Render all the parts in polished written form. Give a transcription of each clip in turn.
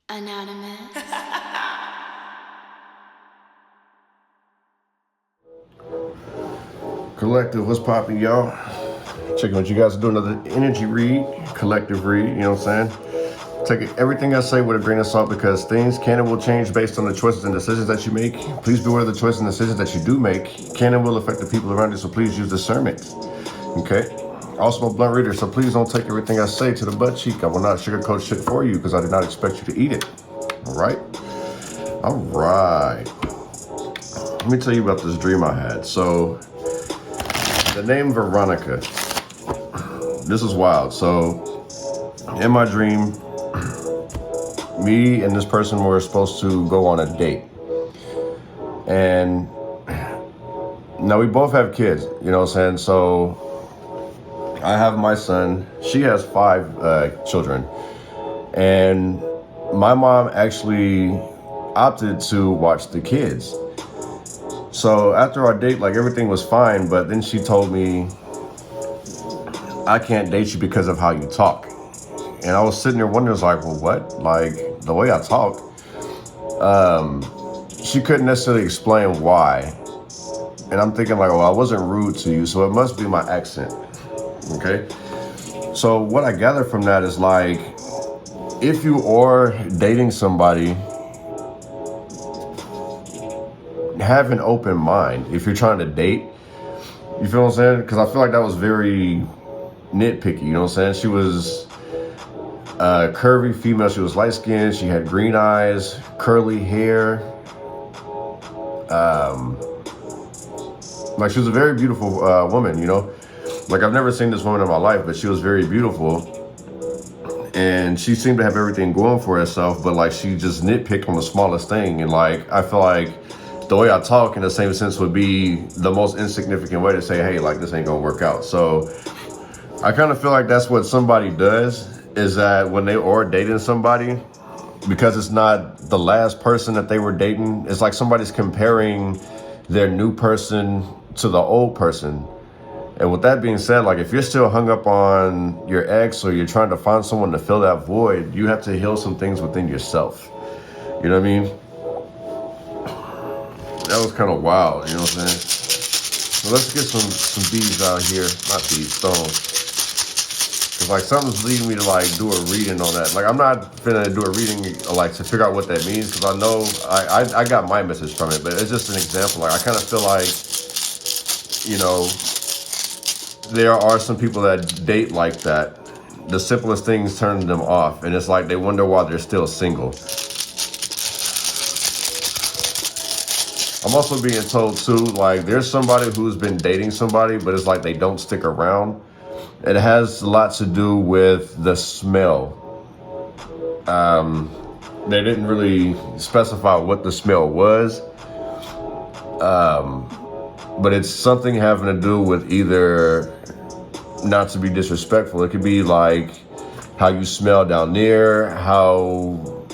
Anonymous. Collective, what's poppin', y'all? Checking what you guys are doing. Another energy read, collective read, you know what I'm saying? Take everything I say with a grain of salt because things can and will change based on the choices and decisions that you make. Please beware of the choices and decisions that you do make can and will affect the people around you, so please use discernment, okay? Also, I'm a blunt reader, so please don't take everything I say to the butt cheek. I will not sugarcoat shit for you because I did not expect you to eat it, all right? All right. Let me tell you about this dream I had. So, the name Veronica. This is wild. So, in my dream, me and this person were supposed to go on a date. And now we both have kids, you know what I'm saying? So, I have my son. She has 5 children. And my mom actually opted to watch the kids. So after our date, like everything was fine, but then she told me, I can't date you because of how you talk. And I was sitting there wondering, like, well, what? Like, the way I talk? She couldn't necessarily explain why. And I'm thinking like, well, I wasn't rude to you, so it must be my accent, okay? So what I gather from that is like, if you are dating somebody, have an open mind. If you're trying to date, you feel what I'm saying? Because I feel like that was very nitpicky, you know what I'm saying? She was a curvy female. She was light skinned. She had green eyes, curly hair. Like she was a very beautiful woman, you know? Like I've never seen this woman in my life, but she was very beautiful. And she seemed to have everything going for herself, but like she just nitpicked on the smallest thing. And like, I feel like the way I talk in the same sense would be the most insignificant way to say, hey, like this ain't gonna work out. So I kind of feel like that's what somebody does, is that when they are dating somebody, because it's not the last person that they were dating, it's like somebody's comparing their new person to the old person. And with that being said, like if you're still hung up on your ex or you're trying to find someone to fill that void, you have to heal some things within yourself. You know what I mean? That was kind of wild, you know what I'm saying? So let's get some beads out here. Not beads, stones. Cause like something's leading me to like do a reading on that. Like I'm not finna do a reading like to figure out what that means, because I know I got my message from it, but it's just an example. Like I kind of feel like, you know, there are some people that date like that. The simplest things turn them off, and it's like they wonder why they're still single. I'm also being told too, like there's somebody who's been dating somebody, but it's like they don't stick around. It has a lot to do with the smell. They didn't really specify what the smell was. But it's something having to do with either, not to be disrespectful, it could be like how you smell down there, how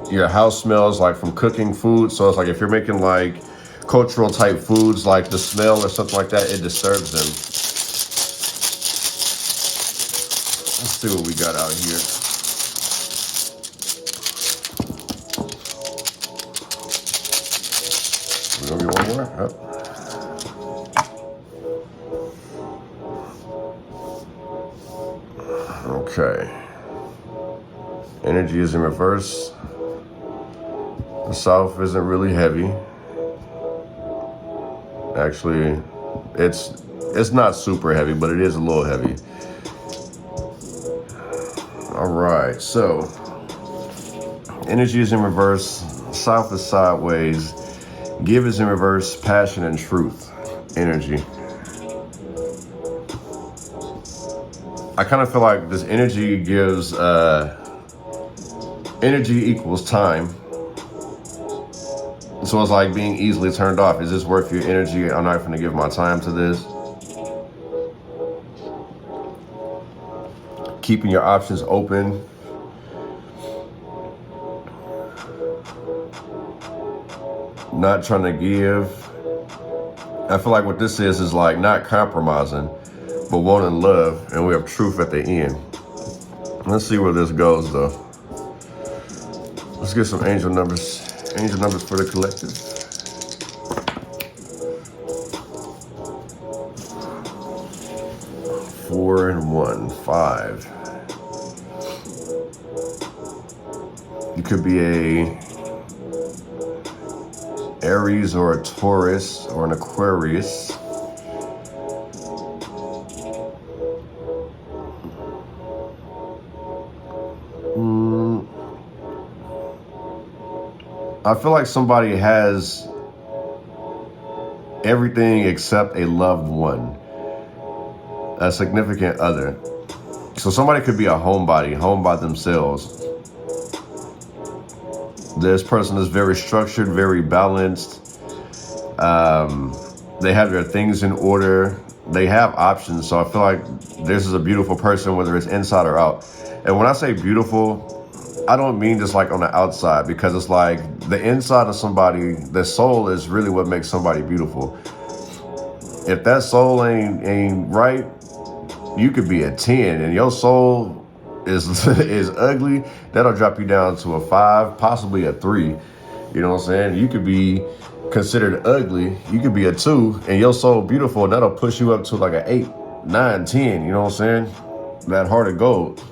your house smells like from cooking food. So it's like if you're making like cultural type foods, like the smell or something like that, it disturbs them. Let's see what we got out here. We're gonna get one more? Oh. Okay. Energy is in reverse. The south isn't really heavy. Actually, it's not super heavy, but it is a little heavy. All right, so energy is in reverse. South is sideways. Give is in reverse. Passion and truth. Energy. I kind of feel like this energy gives energy equals time. So it's like being easily turned off. Is this worth your energy? I'm not going to give my time to this. Keeping your options open. Not trying to give. I feel like what this is like not compromising, but wanting love, and we have truth at the end. Let's see where this goes though. Let's get some angel numbers. Angel numbers for the collective. 4 and 1, 5. You could be a Aries or a Taurus or an Aquarius. I feel like somebody has everything except a loved one, a significant other. So somebody could be a homebody, home by themselves. This person is very structured, very balanced. They have their things in order. They have options. So I feel like this is a beautiful person, whether it's inside or out. And when I say beautiful, I don't mean just like on the outside, because it's like the inside of somebody, the soul is really what makes somebody beautiful. If that soul ain't right, you could be a 10 and your soul is ugly, that'll drop you down to a 5, possibly a 3. You know what I'm saying? You could be considered ugly, you could be a 2, and your soul beautiful, and that'll push you up to like an 8, 9, 10, you know what I'm saying? That heart of gold.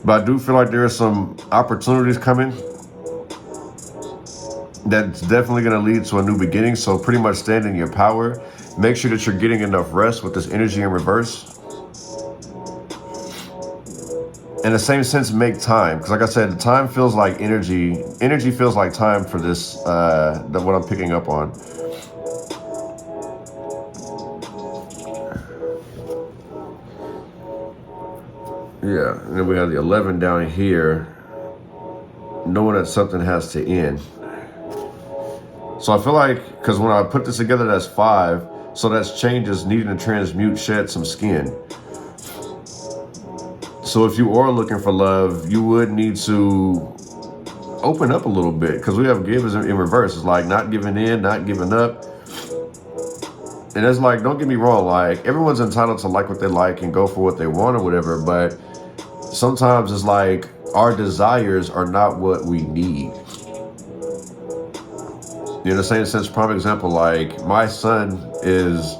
But I do feel like there are some opportunities coming that's definitely going to lead to a new beginning. So pretty much stand in your power. Make sure that you're getting enough rest with this energy in reverse. In the same sense, make time. Because like I said, the time feels like energy. Energy feels like time for this, what I'm picking up on. Yeah, and then we have the 11 down here, knowing that something has to end. So I feel like, because when I put this together, that's 5. So that's changes, needing to transmute, shed some skin. So if you are looking for love, you would need to open up a little bit, because we have give in reverse. It's like not giving in, not giving up. And it's like, don't get me wrong, like everyone's entitled to like what they like and go for what they want or whatever, but sometimes it's like our desires are not what we need. In the same sense, prime example, like my son is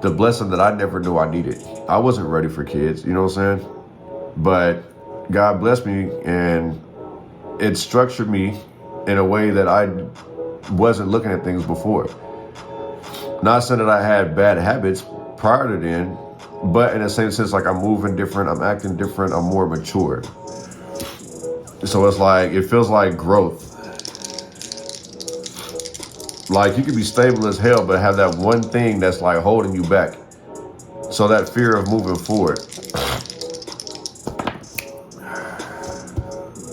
the blessing that I never knew I needed. I wasn't ready for kids, you know what I'm saying? But God blessed me, and it structured me in a way that I wasn't looking at things before. Not saying that I had bad habits prior to then, but in the same sense, like I'm moving different, I'm acting different, I'm more mature. So it's like, it feels like growth. Like you could be stable as hell, but have that one thing that's like holding you back. So that fear of moving forward.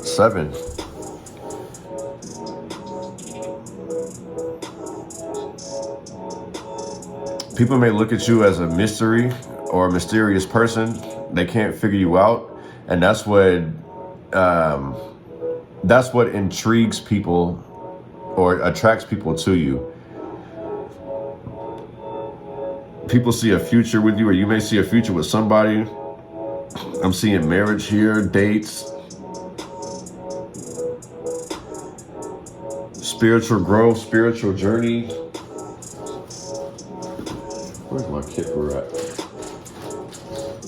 7. People may look at you as a mystery or a mysterious person. They can't figure you out. And that's what intrigues people or attracts people to you. People see a future with you, or you may see a future with somebody. I'm seeing marriage here, dates, spiritual growth, spiritual journey. Where's my kipper at?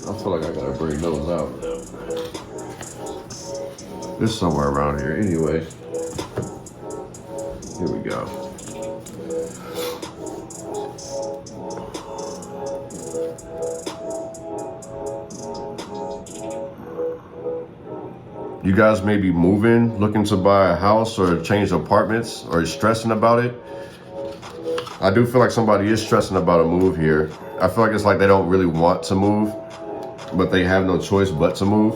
I feel like I gotta bring those out. It's somewhere around here. Anyway, here we go. You guys may be moving, looking to buy a house or change apartments, or stressing about it. I do feel like somebody is stressing about a move here. I feel like it's like they don't really want to move, but they have no choice but to move.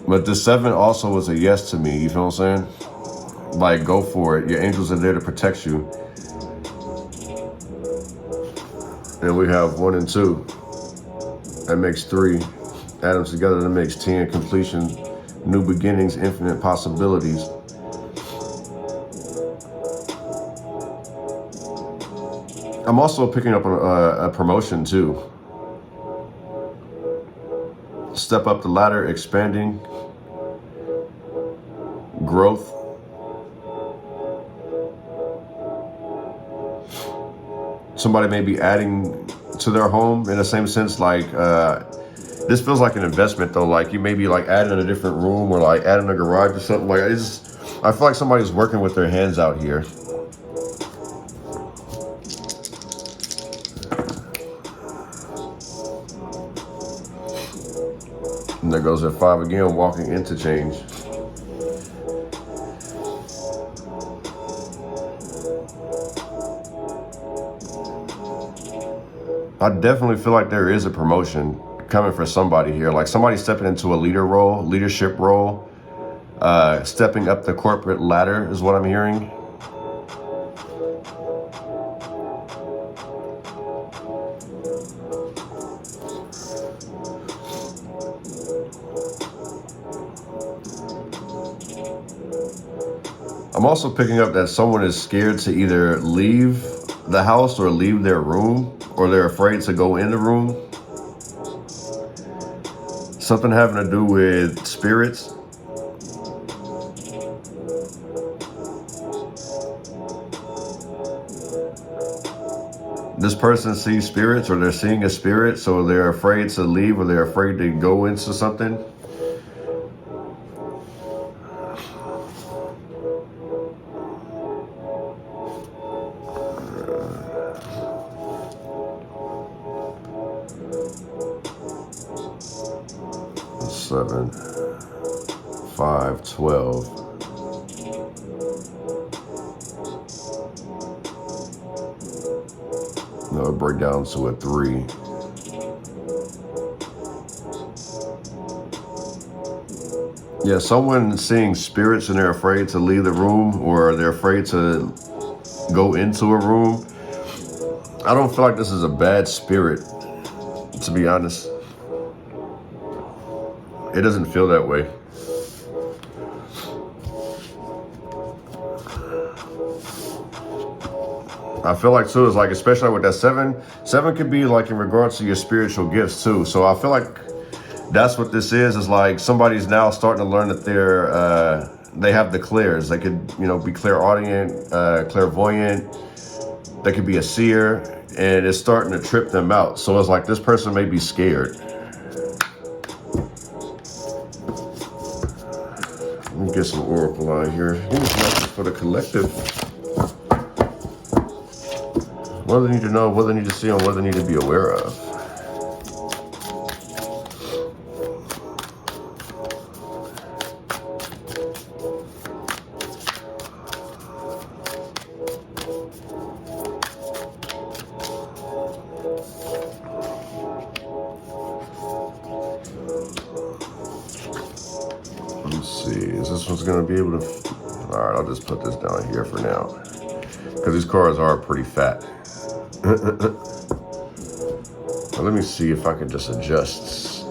But the 7 also was a yes to me, you feel what I'm saying? Like, go for it. Your angels are there to protect you. And we have 1 and 2. That makes 3. Add them together, that makes 10. Completion, new beginnings, infinite possibilities. I'm also picking up a promotion too. Step up the ladder, expanding, growth. Somebody may be adding to their home in the same sense, like this feels like an investment though. Like you may be like adding a different room or like adding a garage or something. Like I feel like somebody's working with their hands out here. And there goes at 5 again, walking interchange. I definitely feel like there is a promotion coming for somebody here. Like somebody stepping into a leadership role, stepping up the corporate ladder is what I'm hearing. I'm also picking up that someone is scared to either leave the house or leave their room, or they're afraid to go in the room. Something having to do with spirits. This person sees spirits, or they're seeing a spirit, so they're afraid to leave, or they're afraid to go into something. Seven, 5, 12. No, it'll break down to a 3. Yeah, someone seeing spirits and they're afraid to leave the room, or they're afraid to go into a room. I don't feel like this is a bad spirit, to be honest. It doesn't feel that way. I feel like too is like, especially with that 7 could be like in regards to your spiritual gifts too. So I feel like that's what this is like somebody's now starting to learn that they have the clairs. They could, you know, be clairaudient, clairvoyant. They could be a seer, and it's starting to trip them out. So it's like this person may be scared. Let me get some oracle line here. Here's message for the collective. What do they need to know, what they need to see, and what they need to be aware of. Let's see, is this one's gonna be able to, all right, I'll just put this down here for now, because these cards are pretty fat. Let me see if I can just adjust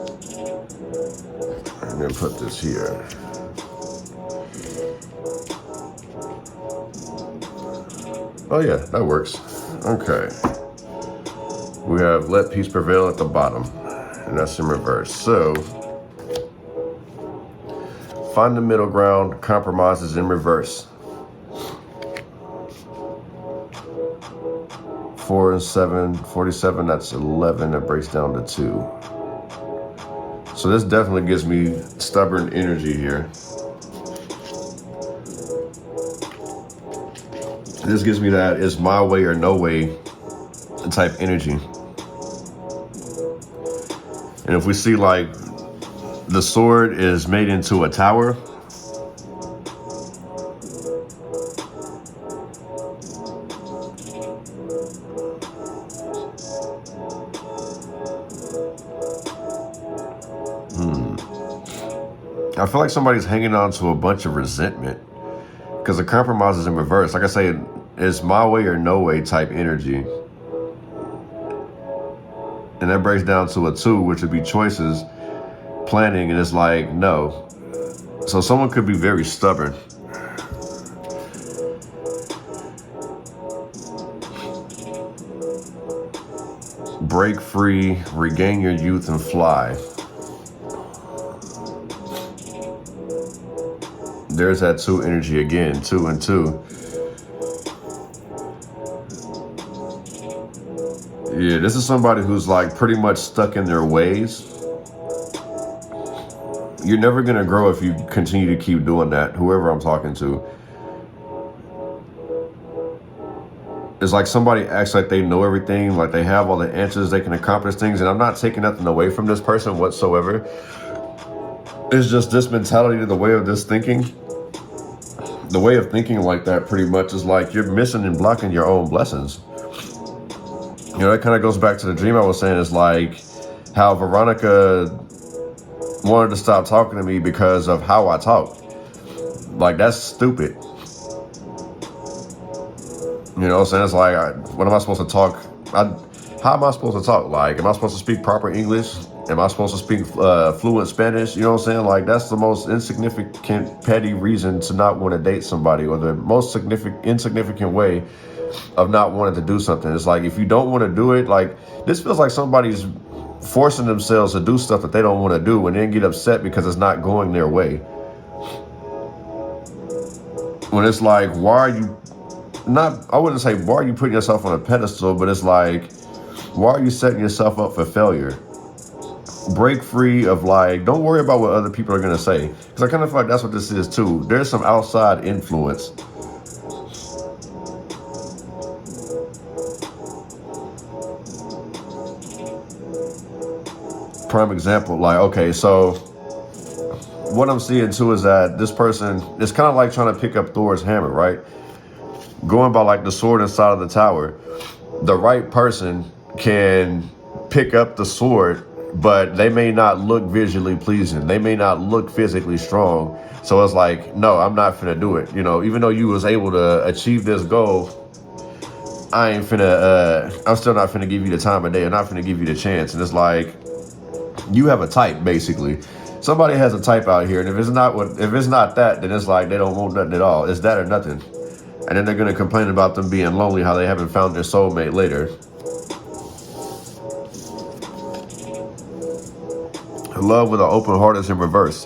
and then put this here. Oh yeah, that works. Okay. We have let peace prevail at the bottom, and that's in reverse. So find the middle ground, compromises in reverse. 4 and 7, 47, that's 11, that breaks down to 2. So this definitely gives me stubborn energy here. This gives me that it's my way or no way type energy. And if we see like the sword is made into a tower, I feel like somebody's hanging on to a bunch of resentment because the compromise is in reverse. Like I say, it's my way or no way type energy. And that breaks down to a 2, which would be choices, planning, and it's like, no. So someone could be very stubborn. break free, regain your youth, and fly. There's that 2 energy again, 2 and 2. Yeah, this is somebody who's like pretty much stuck in their ways. You're never going to grow if you continue to keep doing that, whoever I'm talking to. It's like somebody acts like they know everything, like they have all the answers, they can accomplish things. And I'm not taking nothing away from this person whatsoever. It's just this mentality, the way of this thinking. The way of thinking like that pretty much is like you're missing and blocking your own blessings. You know, that kind of goes back to the dream I was saying. It's like how Veronica wanted to stop talking to me because of how I talk. Like, that's stupid. You know what I'm saying? It's like, what am I supposed to talk? How am I supposed to talk? Like, am I supposed to speak proper English? Am I supposed to speak fluent Spanish? You know what I'm saying? Like, that's the most insignificant, petty reason to not want to date somebody, or the most insignificant way of not wanting to do something. It's like, if you don't want to do it, like, this feels like somebody's forcing themselves to do stuff that they don't want to do and then get upset because it's not going their way. When it's like, I wouldn't say why are you putting yourself on a pedestal, but it's like, why are you setting yourself up for failure? Break free of, like, don't worry about what other people are going to say. Because I kind of feel like that's what this is too. There's some outside influence. Prime example, like, okay, so what I'm seeing too is that this person is kind of like trying to pick up Thor's hammer, right? Going by like the sword inside of the tower. The right person can pick up the sword, but they may not look visually pleasing. They may not look physically strong. So it's like, no, I'm not finna do it. You know, even though you was able to achieve this goal, I'm still not finna give you the time of day. I'm not finna give you the chance. And it's like, you have a type, basically. Somebody has a type out here, and if it's not that, then it's like they don't want nothing at all. It's that or nothing. And then they're gonna complain about them being lonely, how they haven't found their soulmate later. Love with an open heart is in reverse.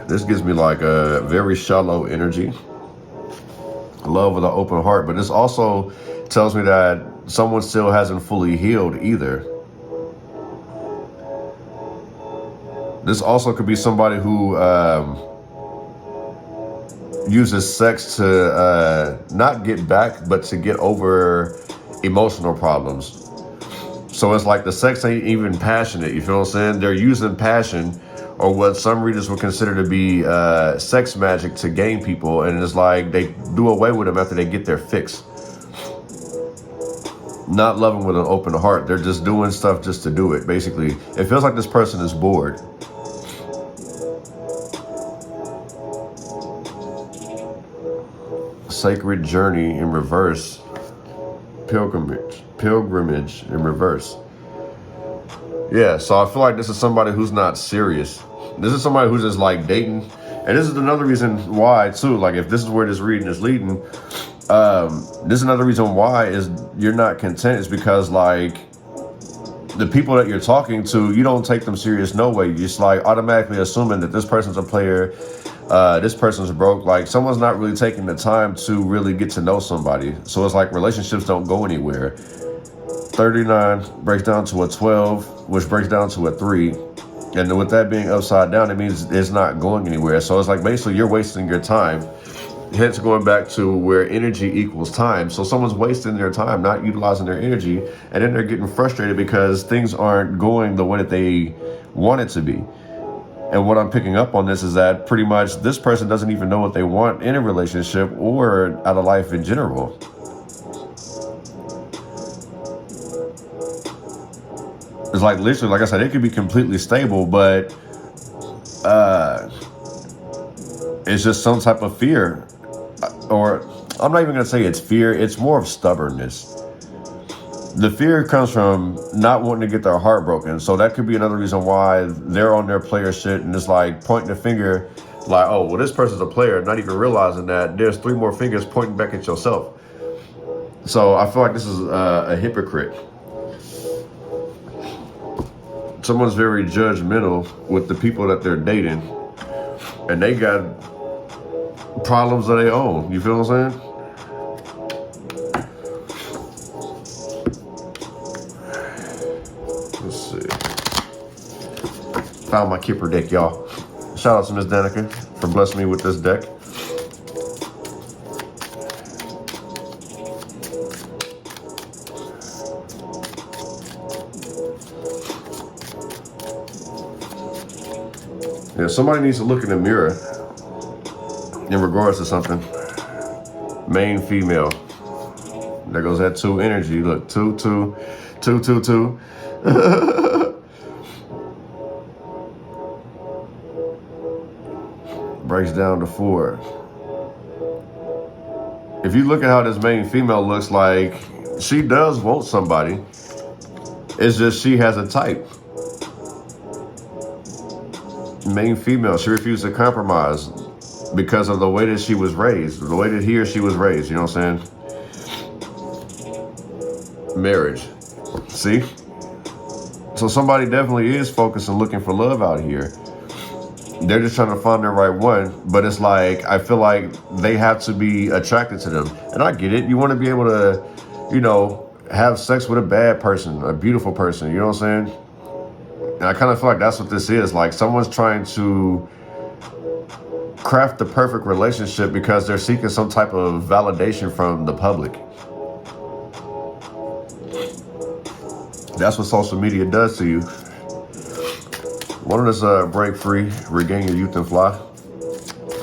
This gives me like a very shallow energy. Love with an open heart, but this also tells me that someone still hasn't fully healed either. This also could be somebody who uses sex to not get back, but to get over emotional problems. So it's like the sex ain't even passionate, you feel what I'm saying? They're using passion, or what some readers would consider to be sex magic, to gain people, and it's like they do away with them after they get their fix. Not loving with an open heart. They're just doing stuff just to do it, basically. It feels like this person is bored. Sacred journey in reverse. Pilgrimage in reverse. Yeah, so I feel like this is somebody who's not serious. This is somebody who's just like dating. And this is another reason why too, like if this is where this reading is leading, this is another reason why is you're not content, is because like the people that you're talking to, you don't take them serious no way. You're just like automatically assuming that this person's a player, this person's broke. Like someone's not really taking the time to really get to know somebody. So it's like relationships don't go anywhere. 39 breaks down to a 12, which breaks down to a 3. And with that being upside down, it means it's not going anywhere. So it's like basically you're wasting your time. Hence going back to where energy equals time. So someone's wasting their time, not utilizing their energy, and then they're getting frustrated because things aren't going the way that they want it to be. And what I'm picking up on this is that pretty much this person doesn't even know what they want in a relationship or out of life in general. It's like literally, like I said, it could be completely stable, but it's just some type of fear. Or I'm not even going to say it's fear. It's more of stubbornness. The fear comes from not wanting to get their heart broken. So that could be another reason why they're on their player shit and it's like pointing the finger like, oh, well, this person's a player, not even realizing that there's 3 more fingers pointing back at yourself. So I feel like this is a hypocrite. Someone's very judgmental with the people that they're dating, and they got problems of their own. You feel what I'm saying? Let's see. Found my Kipper deck, y'all. Shout out to Miss Danica for blessing me with this deck. Yeah, somebody needs to look in the mirror in regards to something. Main female. There goes that 2 energy. Look, 2, 2, 2, 2, 2. Breaks down to 4. If you look at how this main female looks, like she does want somebody. It's just she has a type. Main female, she refused to compromise because of the way that she was raised, the way that he or she was raised, you know what I'm saying? Marriage. See? So somebody definitely is focused and looking for love out here. They're just trying to find the right one, but it's like, I feel like they have to be attracted to them. And I get it. You want to be able to, you know, have sex with a bad person, a beautiful person, you know what I'm saying? And I kind of feel like that's what this is. Like someone's trying to craft the perfect relationship because they're seeking some type of validation from the public. That's what social media does to you. One of us break free, regain your youth and fly.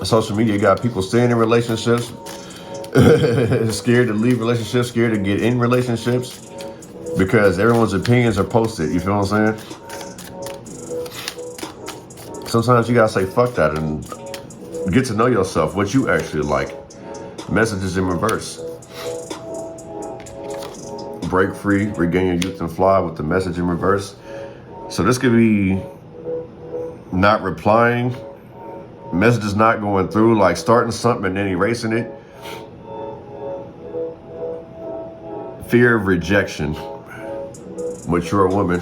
Social media got people staying in relationships, scared to leave relationships, scared to get in relationships because everyone's opinions are posted. You feel what I'm saying? Sometimes you gotta say fuck that and get to know yourself, what you actually like. Messages in reverse. Break free, regain your youth and fly with the message in reverse. So this could be not replying, messages not going through, like starting something and then erasing it. Fear of rejection. Mature woman.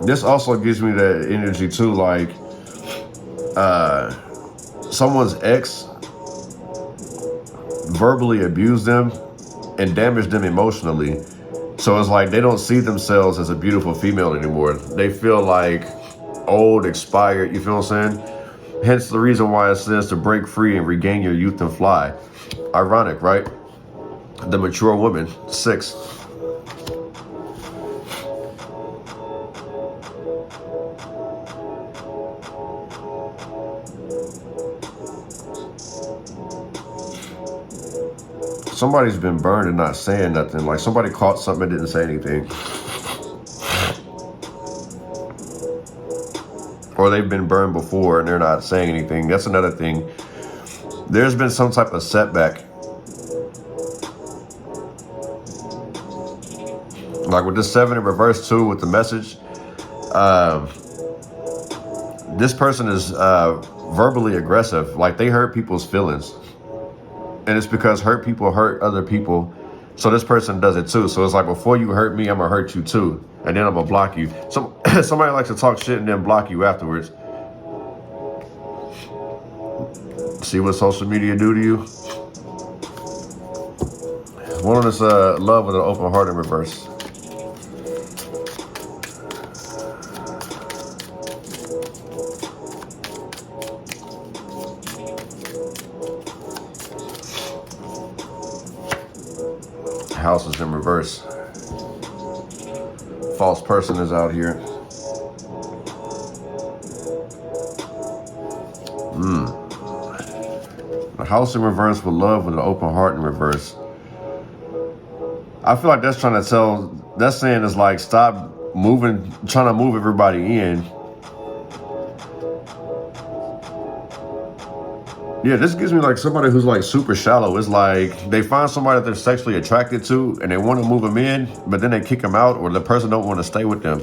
This also gives me that energy too, like someone's ex verbally abused them and damaged them emotionally. So it's like they don't see themselves as a beautiful female anymore. They feel like old, expired, you feel what I'm saying? Hence the reason why it says to break free and regain your youth and fly. Ironic, right? The mature woman, 6. Somebody's been burned and not saying nothing. Like somebody caught something and didn't say anything. Or they've been burned before and they're not saying anything. That's another thing. There's been some type of setback. Like with this 7 in reverse too with the message. This person is verbally aggressive. Like they hurt people's feelings. And it's because hurt people hurt other people. So this person does it too. So it's like, before you hurt me, I'm gonna hurt you too. And then I'm gonna block you. Somebody likes to talk shit and then block you afterwards. See what social media do to you? One of this love with an open heart in reverse. House is in reverse. False person is out here. The house in reverse with love with an open heart in reverse. I feel like that's trying to tell, that's saying is like, stop moving, trying to move everybody in. Yeah, this gives me like somebody who's like super shallow. It's like they find somebody that they're sexually attracted to and they want to move them in, but then they kick them out, or the person don't want to stay with them.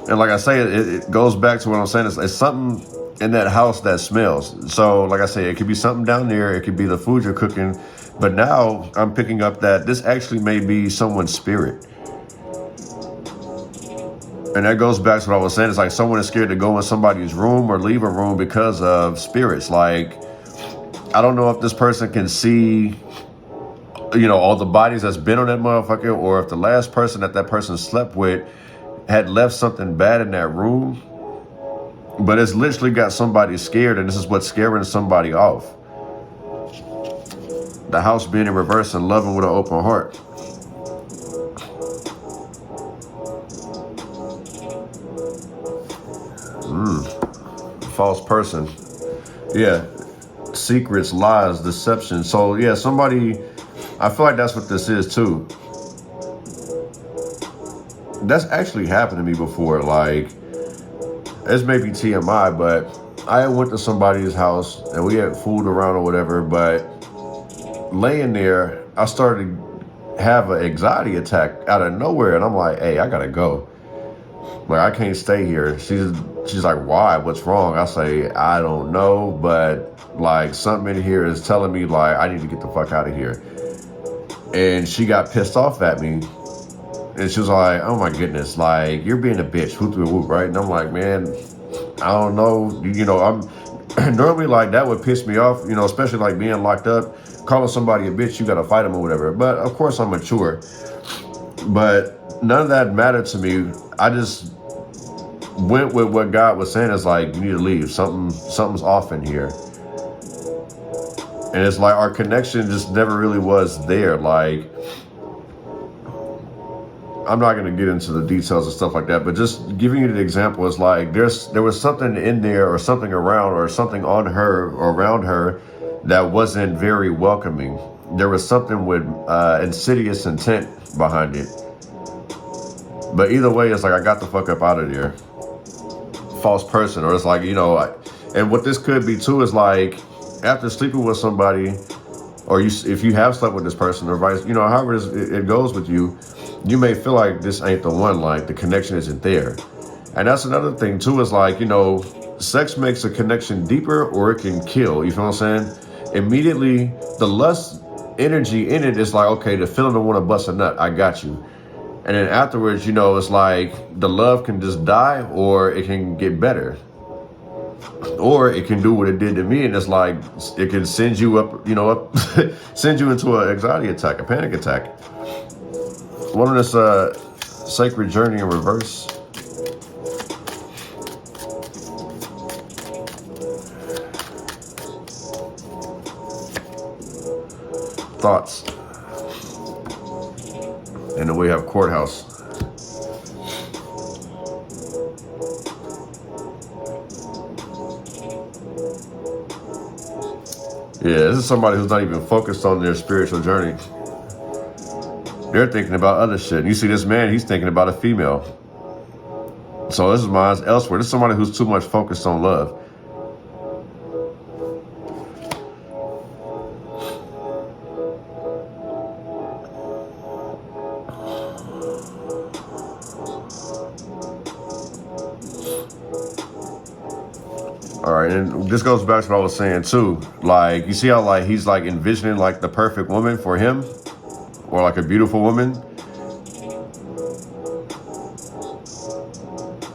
And like I say, it goes back to what I'm saying. It's something in that house that smells. So like I say, it could be something down there. It could be the food you're cooking. But now I'm picking up that this actually may be someone's spirit. And that goes back to what I was saying. It's like someone is scared to go in somebody's room or leave a room because of spirits. Like, I don't know if this person can see, you know, all the bodies that's been on that motherfucker, or if the last person that person slept with had left something bad in that room. But it's literally got somebody scared, and this is what's scaring somebody off. The house being in reverse and loving with an open heart. False person. Yeah. Secrets, lies, deception. So yeah, somebody, I feel like that's what this is too. That's actually happened to me before. Like, this may be TMI, but I went to somebody's house and we had food around or whatever, but laying there, I started to have an anxiety attack out of nowhere, and I'm like, hey, I gotta go. Like, I can't stay here. She's like, why? What's wrong? I say, I don't know, but like something in here is telling me like I need to get the fuck out of here. And she got pissed off at me. And she was like, oh my goodness, like, you're being a bitch, whoop whoop whoop, right? And I'm like, man, I don't know, you know, I'm normally like that would piss me off, you know, especially like being locked up, calling somebody a bitch, you gotta fight them or whatever. But of course I'm mature. But none of that mattered to me. I just went with what God was saying. Is like, you need to leave. Something's off in here. And it's like our connection just never really was there. Like, I'm not going to get into the details and stuff like that, but just giving you the example is like there was something in there or something around or something on her or around her that wasn't very welcoming. There was something with insidious intent behind it. But either way, it's like, I got the fuck up out of there. False person. Or it's like, you know, and what this could be too is like, after sleeping with somebody, or if you have slept with this person or vice, you know, however it goes with you, you may feel like this ain't the one, like the connection isn't there. And that's another thing too, is like, you know, sex makes a connection deeper or it can kill. You feel what I'm saying? Immediately, the lust energy in it is like, okay, the feeling of want to bust a nut, I got you. And then afterwards, you know, it's like the love can just die or it can get better. Or it can do what it did to me, and it's like it can send you up, you know, send you into an anxiety attack, a panic attack. One of this sacred journey in reverse. Thoughts. And then we have courthouse. Yeah, this is somebody who's not even focused on their spiritual journey. They're thinking about other shit. And you see this man, he's thinking about a female. So this is mine elsewhere. This is somebody who's too much focused on love. All right, and this goes back to what I was saying too. Like, you see how like he's like envisioning like the perfect woman for him, or like a beautiful woman,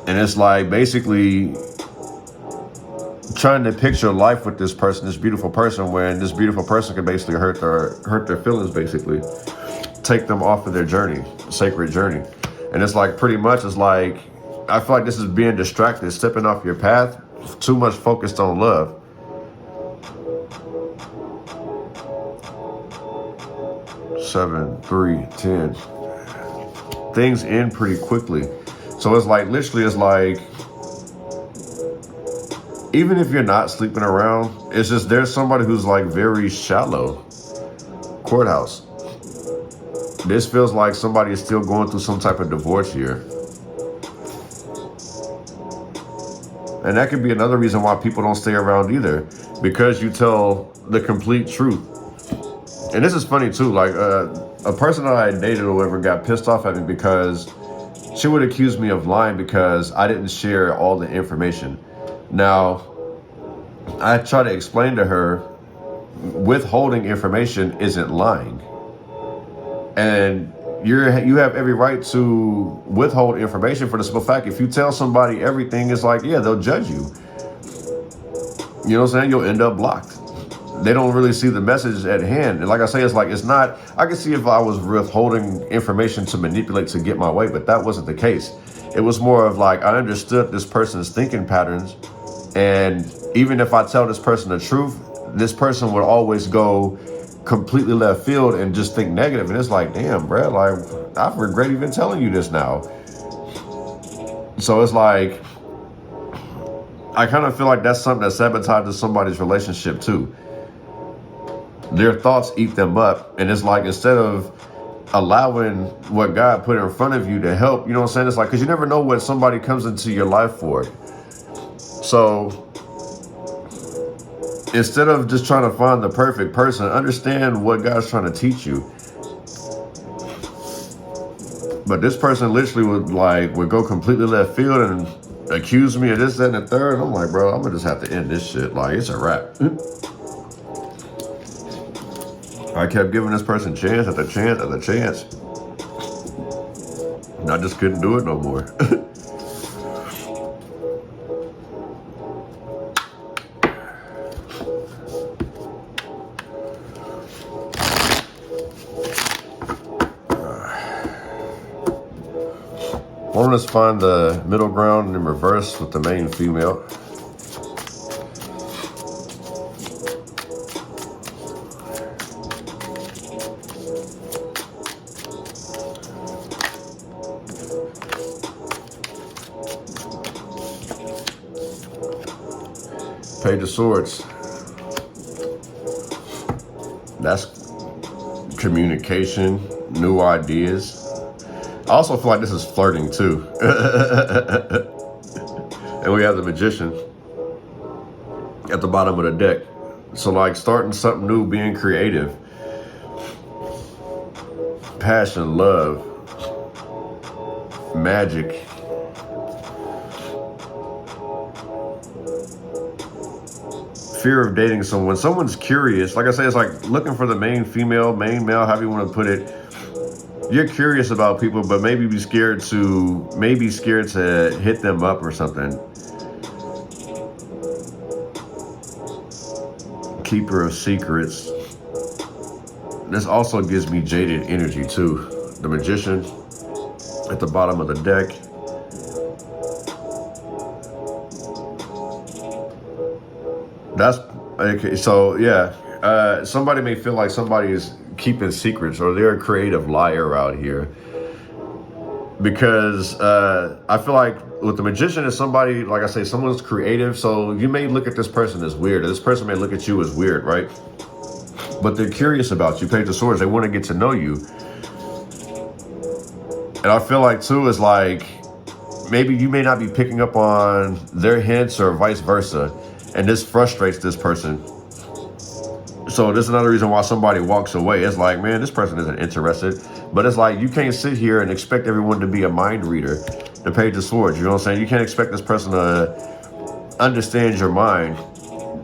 and it's like basically trying to picture life with this person, this beautiful person, when this beautiful person can basically hurt their feelings, basically take them off of their journey, sacred journey. And it's like pretty much it's like I feel like this is being distracted, stepping off your path. Too much focused on love. Seven, 3, 10. Things end pretty quickly. So it's like, literally, it's like, even if you're not sleeping around, it's just there's somebody who's like very shallow. Courthouse. This feels like somebody is still going through some type of divorce here. And that could be another reason why people don't stay around either, because you tell the complete truth. And this is funny too, like a person that I dated or whatever got pissed off at me because she would accuse me of lying because I didn't share all the information. Now, I try to explain to her, withholding information isn't lying. And you have every right to withhold information for the simple fact, if you tell somebody everything, it's like, yeah, they'll judge you. You know what I'm saying? You'll end up blocked. They don't really see the message at hand. And like I say, it's like, it's not, I can see if I was withholding information to manipulate to get my way, but that wasn't the case. It was more of like, I understood this person's thinking patterns. And even if I tell this person the truth, this person would always go completely left field and just think negative. And it's like, damn, bro, like, I regret even telling you this now. So it's like, I kind of feel like that's something that sabotages somebody's relationship too. Their thoughts eat them up. And it's like, instead of allowing what God put in front of you to help, you know what I'm saying? It's like, because you never know what somebody comes into your life for. So instead of just trying to find the perfect person, understand what God's trying to teach you. But this person literally would go completely left field and accuse me of this, that, and the third. I'm like, bro, I'm gonna just have to end this shit. Like, it's a wrap. I kept giving this person chance after chance after chance. And I just couldn't do it no more. Let's find the middle ground in reverse with the main female. Page of Swords. That's communication, new ideas. I also feel like this is flirting too. And we have the Magician at the bottom of the deck. So like starting something new, being creative. Passion, love, magic. Fear of dating someone. Someone's curious. Like I say, it's like looking for the main female, main male, however you want to put it. You're curious about people, but maybe scared to hit them up or something. Keeper of secrets. This also gives me jaded energy too. The Magician at the bottom of the deck. That's okay. So yeah, somebody may feel like somebody is keeping secrets, or they're a creative liar out here. Because I feel like with the Magician is somebody, like I say, someone's creative. So you may look at this person as weird, or this person may look at you as weird, right? But they're curious about you. Page of Swords, they want to get to know you. And I feel like too is like, maybe you may not be picking up on their hints or vice versa. And this frustrates this person. So this is another reason why somebody walks away. It's like, man, this person isn't interested. But it's like, you can't sit here and expect everyone to be a mind reader. The Page of Swords, you know what I'm saying? You can't expect this person to understand your mind,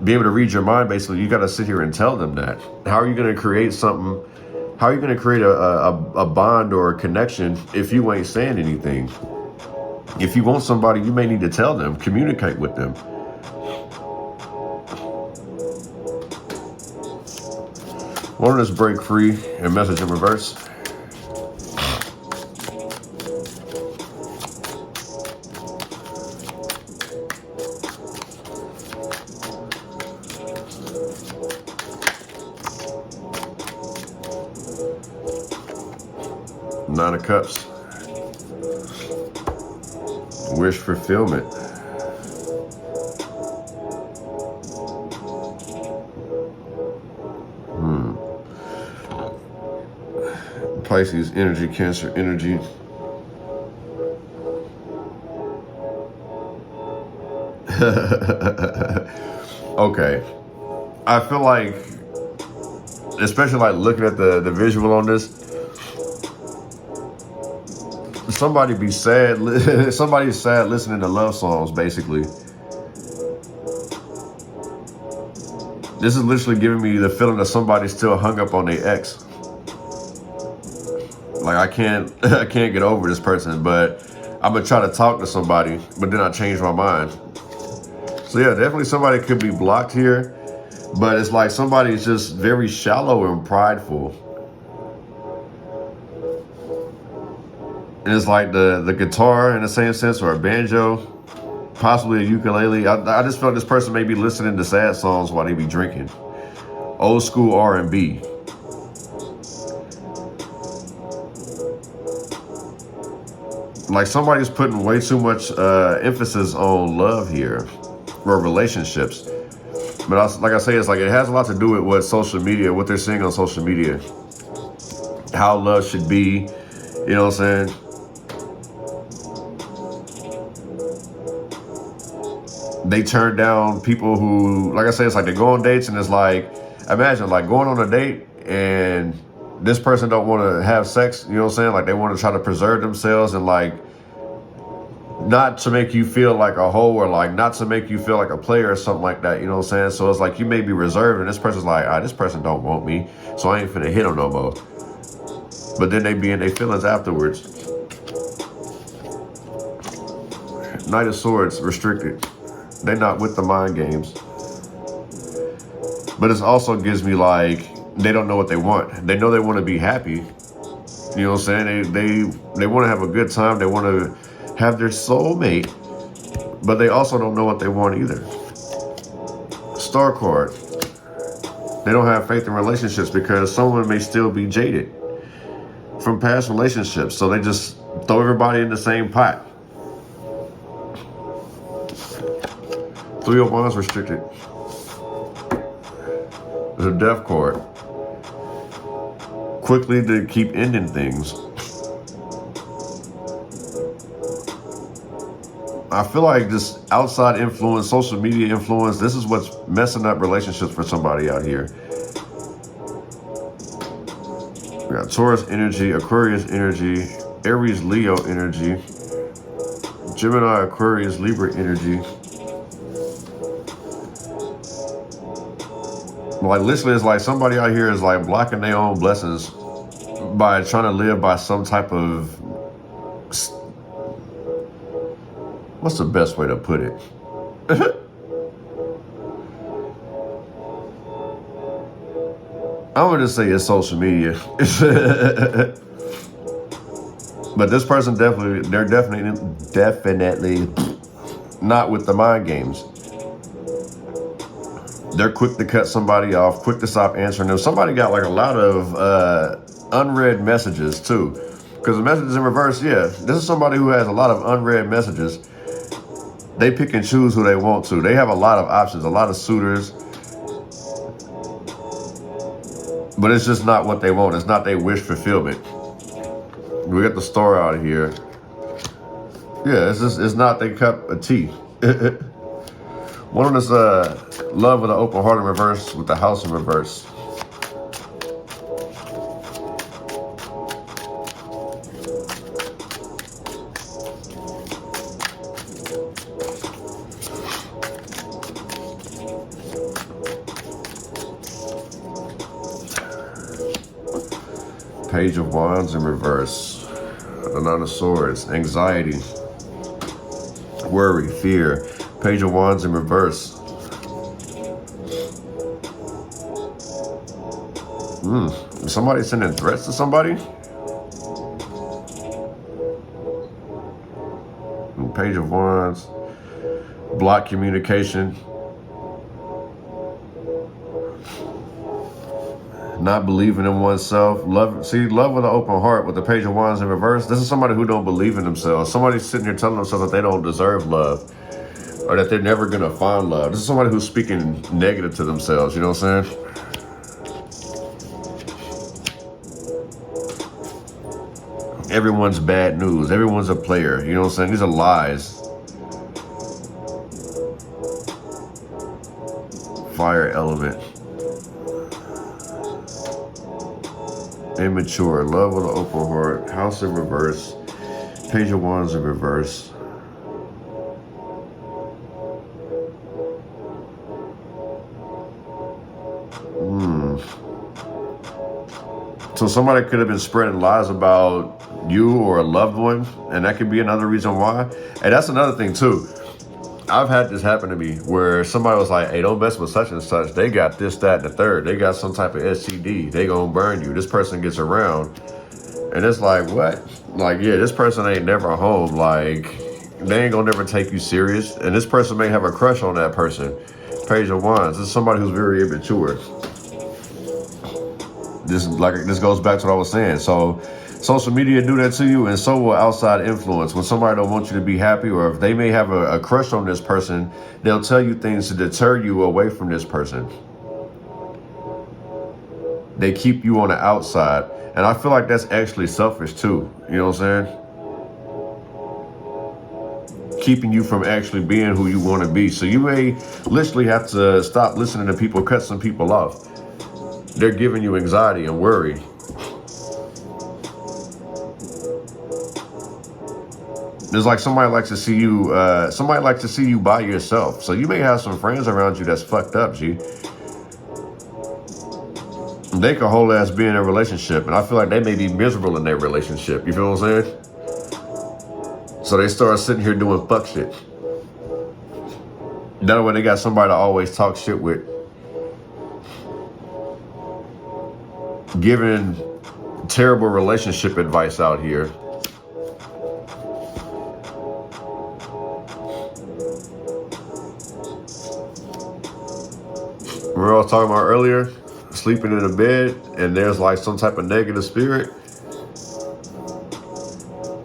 be able to read your mind. Basically, you got to sit here and tell them that. How are you going to create something? How are you going to create a bond or a connection if you ain't saying anything? If you want somebody, you may need to tell them, communicate with them. Won't this break free and message in reverse? Nine of Cups. Wish fulfillment. Pisces energy, Cancer energy. Okay. I feel like, especially like looking at the visual on this, somebody be sad. Somebody's sad listening to love songs, basically. This is literally giving me the feeling that somebody's still hung up on their ex. Like I can't get over this person, but I'm gonna try to talk to somebody, but then I change my mind. So yeah, definitely somebody could be blocked here, but it's like somebody's just very shallow and prideful. And it's like the guitar in the same sense, or a banjo, possibly a ukulele. I just felt this person may be listening to sad songs while they be drinking. Old school R&B. Like somebody's putting way too much emphasis on love here, or relationships. But like I say, it's like it has a lot to do with what social media, what they're seeing on social media. How love should be, you know what I'm saying? They turn down people who, like I say, it's like they go on dates and it's like, imagine like going on a date and this person don't want to have sex, you know what I'm saying? Like they want to try to preserve themselves and like not to make you feel like a hoe or like not to make you feel like a player or something like that, you know what I'm saying? So it's like you may be reserved and this person's like, this person don't want me, so I ain't finna hit him no more. But then they be in their feelings afterwards. Knight of Swords, restricted. They not with the mind games. But it also gives me like, they don't know what they want. They know they want to be happy. You know what I'm saying? They want to have a good time. They want to have their soulmate. But they also don't know what they want either. Star card. They don't have faith in relationships because someone may still be jaded from past relationships. So they just throw everybody in the same pot. Three of Wands, restricted. There's a Death card. Quickly to keep ending things. I feel like this outside influence, social media influence, this is what's messing up relationships for somebody out here. We got Taurus energy, Aquarius energy, Aries, Leo energy, Gemini, Aquarius, Libra energy. Like literally, it's like somebody out here is like blocking their own blessings by trying to live by some type of, what's the best way to put it? I'm gonna just say it's social media. But this person they're definitely not with the mind games. They're quick to cut somebody off, quick to stop answering them. Somebody got like a lot of unread messages too. Because the messages in reverse, yeah, this is somebody who has a lot of unread messages. They pick and choose who they want to. They have a lot of options, a lot of suitors. But it's just not what they want. It's not their wish fulfillment. We got the Star out of here. Yeah, it's not their cup of tea. One of this love with an open heart in reverse with the House in reverse. Page of Wands in reverse. The Nine of Swords. Anxiety. Worry. Fear. Page of Wands in reverse. Is somebody sending threats to somebody? And Page of Wands. Block communication. Not believing in oneself. Love with an open heart with the Page of Wands in reverse. This is somebody who don't believe in themselves. Somebody's sitting here telling themselves that they don't deserve love, or that they're never gonna find love. This is somebody who's speaking negative to themselves, you know what I'm saying? Everyone's bad news. Everyone's a player, you know what I'm saying? These are lies. Fire element. Immature. Love with an open heart. House in reverse. Page of Wands in reverse. So somebody could have been spreading lies about you or a loved one, and that could be another reason why. And that's another thing too. I've had this happen to me where somebody was like, hey, don't mess with such and such. They got this, that, and the third. They got some type of STD. They gonna burn you. This person gets around. And it's like, what? Like, yeah, this person ain't never home. Like, they ain't gonna never take you serious. And this person may have a crush on that person. Page of Wands. This is somebody who's very immature. This goes back to what I was saying. So social media do that to you, and so will outside influence. When somebody don't want you to be happy, or if they may have a crush on this person, they'll tell you things to deter you away from this person. They keep you on the outside. And I feel like that's actually selfish too. You know what I'm saying? Keeping you from actually being who you want to be. So you may literally have to stop listening to people, cut some people off. They're giving you anxiety and worry. There's like somebody likes to see you by yourself. So you may have some friends around you that's fucked up, G. They could whole ass be in a relationship, and I feel like they may be miserable in their relationship. You feel what I'm saying? So they start sitting here doing fuck shit. That way they got somebody to always talk shit with. Giving terrible relationship advice out here. Remember I was talking about earlier? Sleeping in a bed and there's like some type of negative spirit.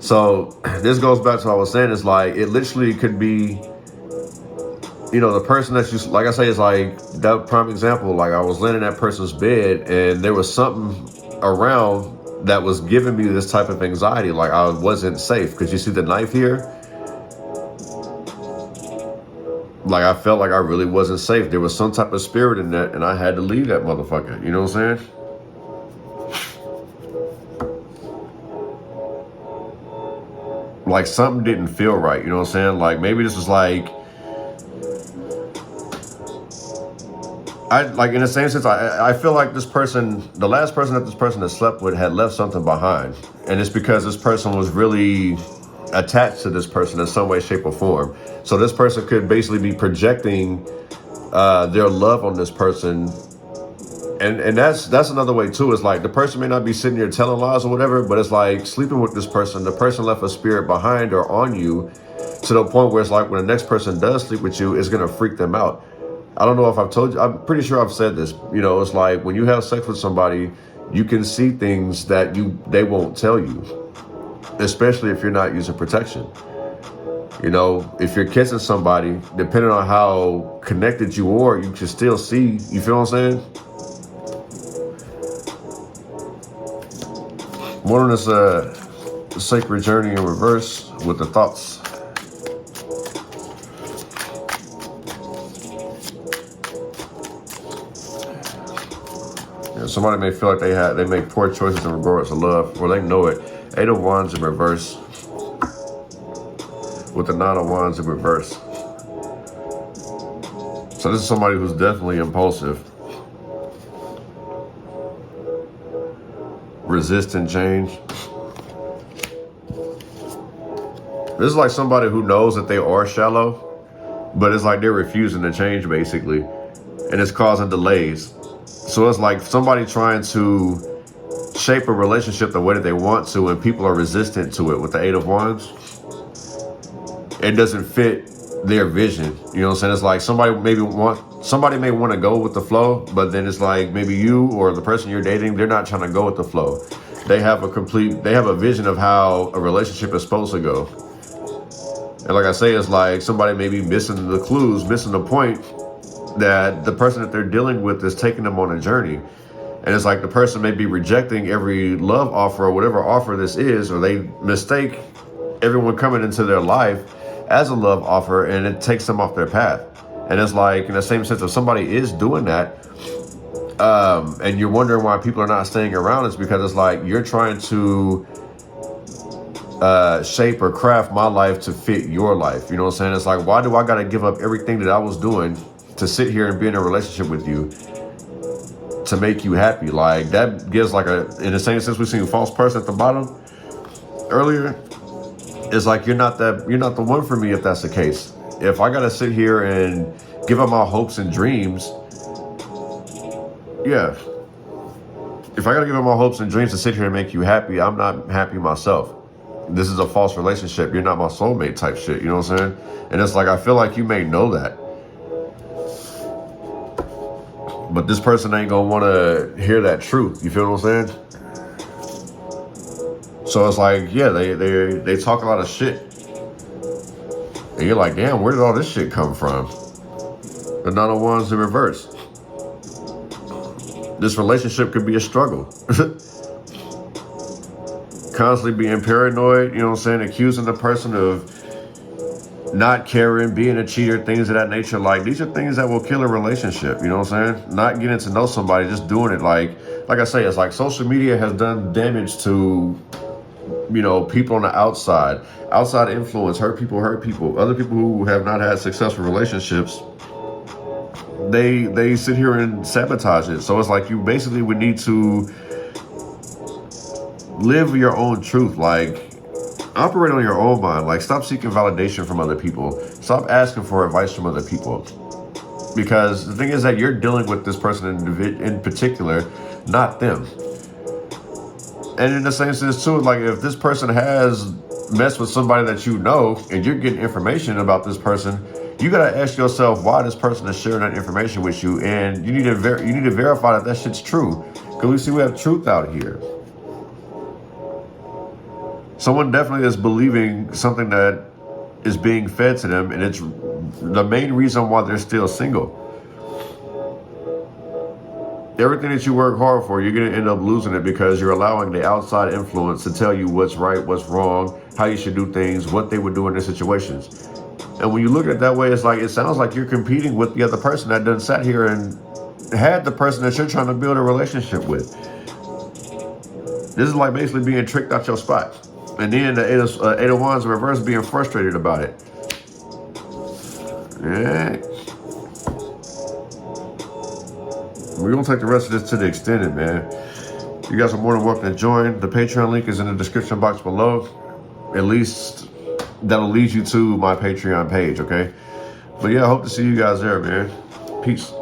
So this goes back to what I was saying. It's like, it literally could be, you know, the person that you, like I say, is like that prime example. Like I was laying in that person's bed and there was something around that was giving me this type of anxiety. Like I wasn't safe. Cause you see the knife here? Like I felt like I really wasn't safe. There was some type of spirit in that and I had to leave that motherfucker. You know what I'm saying? Like something didn't feel right. You know what I'm saying? Like maybe this was like, in the same sense, I feel like this person, the last person that this person had slept with had left something behind. And it's because this person was really attached to this person in some way, shape, or form. So this person could basically be projecting their love on this person. And that's another way too. It's like the person may not be sitting here telling lies or whatever, but it's like sleeping with this person, the person left a spirit behind or on you to the point where it's like when the next person does sleep with you, it's going to freak them out. I don't know if I've told you, I'm pretty sure I've said this, you know, it's like when you have sex with somebody, you can see things that they won't tell you, especially if you're not using protection. You know, if you're kissing somebody, depending on how connected you are, you can still see, you feel what I'm saying? One on this sacred journey in reverse with the thoughts. Somebody may feel like they make poor choices in regards to love, or they know it. 8 of Wands in reverse with the 9 of Wands in reverse. So this is somebody who's definitely impulsive, resistant change. This is like somebody who knows that they are shallow, but it's like they're refusing to change basically, and it's causing delays. So it's like somebody trying to shape a relationship the way that they want to, and people are resistant to it with the 8 of Wands. It doesn't fit their vision. You know what I'm saying? It's like somebody may want to go with the flow, but then it's like maybe you or the person you're dating, they're not trying to go with the flow. They have a vision of how a relationship is supposed to go. And like I say, it's like somebody may be missing the clues, missing the point that the person that they're dealing with is taking them on a journey. And it's like the person may be rejecting every love offer or whatever offer this is, or they mistake everyone coming into their life as a love offer, and it takes them off their path. And it's like, in the same sense, if somebody is doing that, and you're wondering why people are not staying around, it's because it's like you're trying to shape or craft my life to fit your life. You know what I'm saying? It's like, why do I got to give up everything that I was doing to sit here and be in a relationship with you to make you happy? Like, that gives like in the same sense we've seen false person at the bottom earlier. It's like, you're not the one for me if that's the case. If I got to sit here and give up my hopes and dreams, yeah. If I got to give up my hopes and dreams to sit here and make you happy, I'm not happy myself. This is a false relationship. You're not my soulmate type shit. You know what I'm saying? And it's like, I feel like you may know that, but this person ain't gonna want to hear that truth. You feel what I'm saying? So it's like, yeah, they talk a lot of shit, and you're like, damn, where did all this shit come from? The none of ones in reverse. This relationship could be a struggle. Constantly being paranoid, you know what I'm saying? Accusing the person of not caring, being a cheater, things of that nature. Like, these are things that will kill a relationship, you know what I'm saying? Not getting to know somebody, just doing it. Like I say, it's like social media has done damage to, you know, people on the outside. Outside influence, hurt people. Other people who have not had successful relationships, they sit here and sabotage it. So it's like, you basically would need to live your own truth. Like, operate on your own mind. Like, stop seeking validation from other people. Stop asking for advice from other people. Because the thing is that you're dealing with this person in particular, not them. And in the same sense too, like, if this person has messed with somebody that you know, and you're getting information about this person, you gotta ask yourself why this person is sharing that information with you, and you need to verify that shit's true. Because we have truth out here. Someone definitely is believing something that is being fed to them, and it's the main reason why they're still single. Everything that you work hard for, you're going to end up losing it because you're allowing the outside influence to tell you what's right, what's wrong, how you should do things, what they would do in their situations. And when you look at it that way, it's like, it sounds like you're competing with the other person that done sat here and had the person that you're trying to build a relationship with. This is like basically being tricked out your spot. And then the eight of wands in reverse, being frustrated about it. Yeah. We're going to take the rest of this to the extended, man. You guys are more than welcome to join. The Patreon link is in the description box below. At least that'll lead you to my Patreon page, okay? But yeah, I hope to see you guys there, man. Peace.